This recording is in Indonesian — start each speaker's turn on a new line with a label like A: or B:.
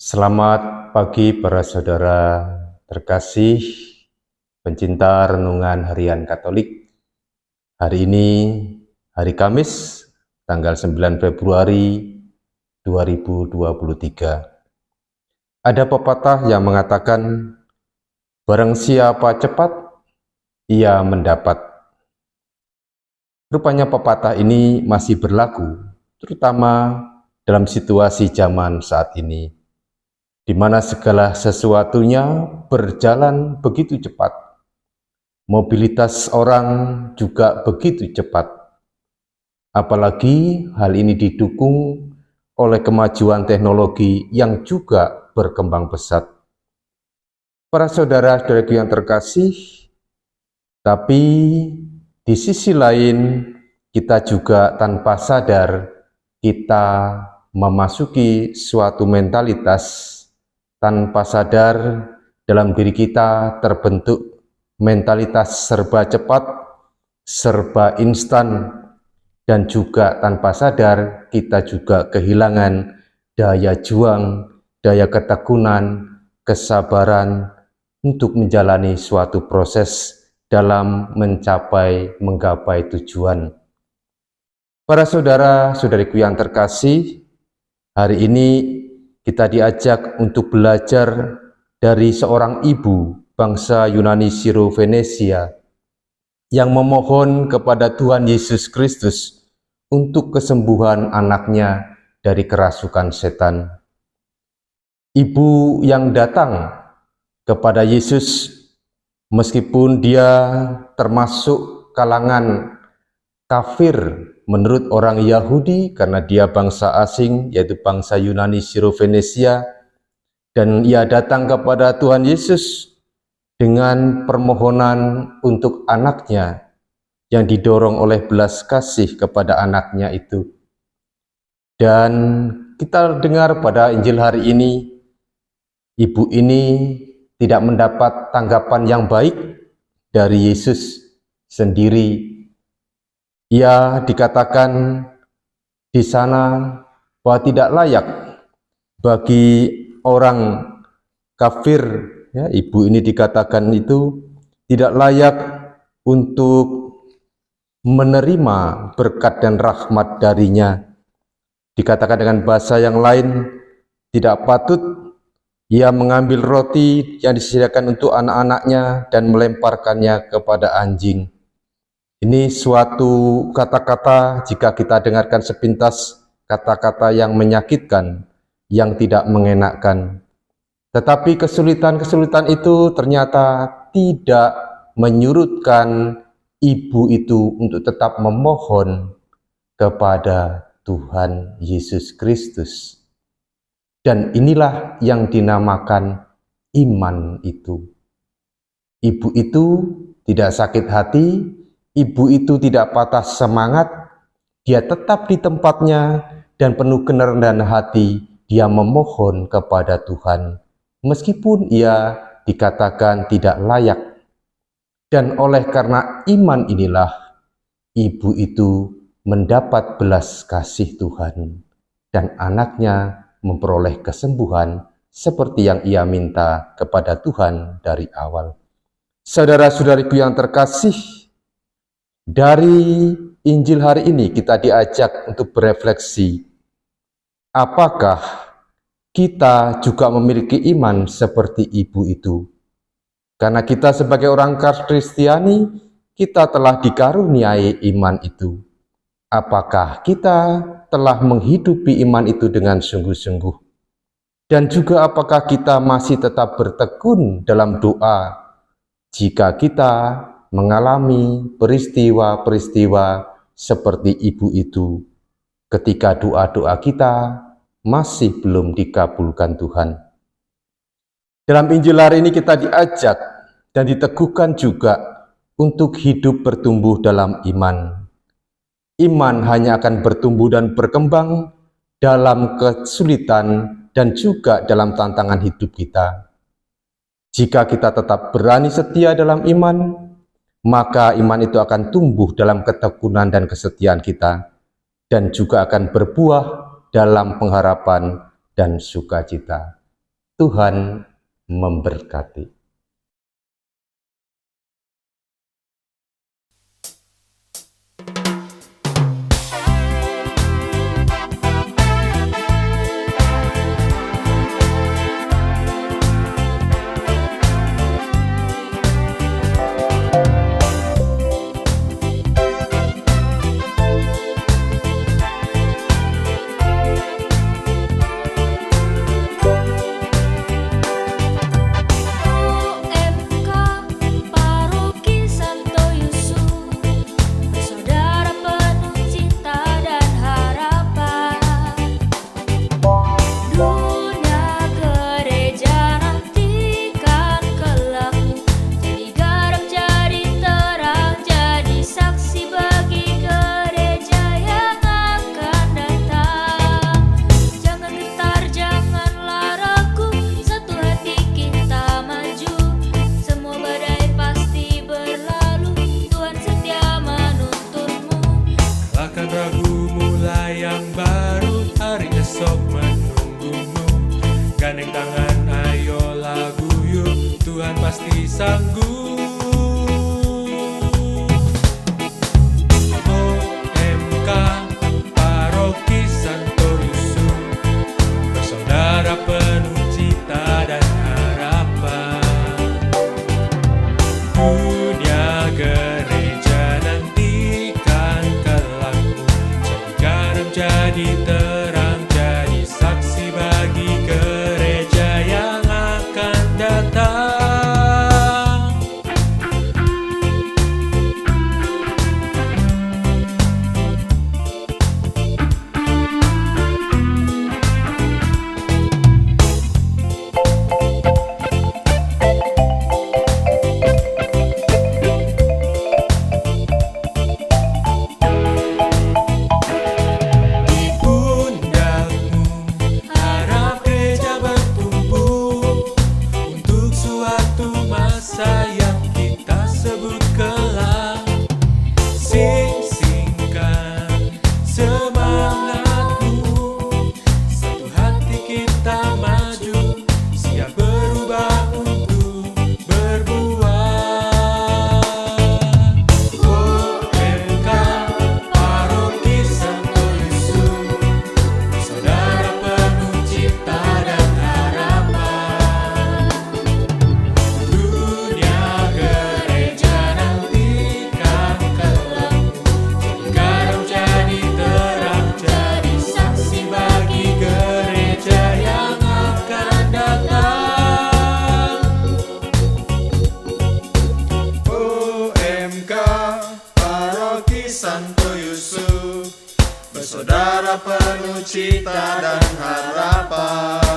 A: Selamat pagi para saudara terkasih, pencinta renungan harian Katolik. Hari ini hari Kamis, tanggal 9 Februari 2023. Ada pepatah yang mengatakan, barang siapa cepat, ia mendapat. Rupanya pepatah ini masih berlaku, terutama dalam situasi zaman saat ini, di mana segala sesuatunya berjalan begitu cepat. Mobilitas orang juga begitu cepat. Apalagi hal ini didukung oleh kemajuan teknologi yang juga berkembang pesat. Para saudara-saudaraku yang terkasih, tapi di sisi lain kita juga tanpa sadar kita memasuki suatu mentalitas. Tanpa sadar dalam diri kita terbentuk mentalitas serba cepat, serba instan, dan juga tanpa sadar kita juga kehilangan daya juang, daya ketekunan, kesabaran untuk menjalani suatu proses dalam menggapai tujuan. Para saudara-saudariku yang terkasih, hari ini kita diajak untuk belajar dari seorang ibu bangsa Yunani Siro-Venesia yang memohon kepada Tuhan Yesus Kristus untuk kesembuhan anaknya dari kerasukan setan. Ibu yang datang kepada Yesus meskipun dia termasuk kalangan kafir menurut orang Yahudi karena dia bangsa asing, yaitu bangsa Yunani Siro-Venesia, dan ia datang kepada Tuhan Yesus dengan permohonan untuk anaknya yang didorong oleh belas kasih kepada anaknya itu. Dan kita dengar pada Injil hari ini, ibu ini tidak mendapat tanggapan yang baik dari Yesus sendiri. Ia dikatakan di sana bahwa tidak layak bagi orang kafir, ya, ibu ini dikatakan itu tidak layak untuk menerima berkat dan rahmat darinya. Dikatakan dengan bahasa yang lain, tidak patut ia mengambil roti yang disediakan untuk anak-anaknya dan melemparkannya kepada anjing. Ini suatu kata-kata, jika kita dengarkan sepintas, kata-kata yang menyakitkan, yang tidak mengenakkan. Tetapi kesulitan-kesulitan itu ternyata tidak menyurutkan ibu itu untuk tetap memohon kepada Tuhan Yesus Kristus. Dan inilah yang dinamakan iman itu. Ibu itu tidak sakit hati, ibu itu tidak patah semangat, dia tetap di tempatnya dan penuh kerendahan hati, dia memohon kepada Tuhan, meskipun ia dikatakan tidak layak. Dan oleh karena iman inilah, ibu itu mendapat belas kasih Tuhan, dan anaknya memperoleh kesembuhan seperti yang ia minta kepada Tuhan dari awal. Saudara-saudariku yang terkasih, dari Injil hari ini kita diajak untuk berefleksi, apakah kita juga memiliki iman seperti ibu itu? Karena kita sebagai orang Kristiani, kita telah dikaruniai iman itu. Apakah kita telah menghidupi iman itu dengan sungguh-sungguh? Dan juga apakah kita masih tetap bertekun dalam doa jika kita mengalami peristiwa-peristiwa seperti ibu itu, ketika doa-doa kita masih belum dikabulkan Tuhan. Dalam Injil hari ini kita diajak dan diteguhkan juga untuk hidup bertumbuh dalam iman. Iman hanya akan bertumbuh dan berkembang dalam kesulitan dan juga dalam tantangan hidup kita. Jika kita tetap berani setia dalam iman, maka iman itu akan tumbuh dalam ketekunan dan kesetiaan kita, dan juga akan berbuah dalam pengharapan dan sukacita. Tuhan memberkati.
B: Gandeng tangan, ayolah guyup, Tuhan pasti sanggup. OMK Paroki Santo Yusuf, bersaudara penuh cita dan harapan. Dunia gereja nantikan kelakmu, jadi garam, jadi terang, jadi saksi bagi gereja yang akan datang. Santo Yusuf, bersaudara penuh cita dan harapan.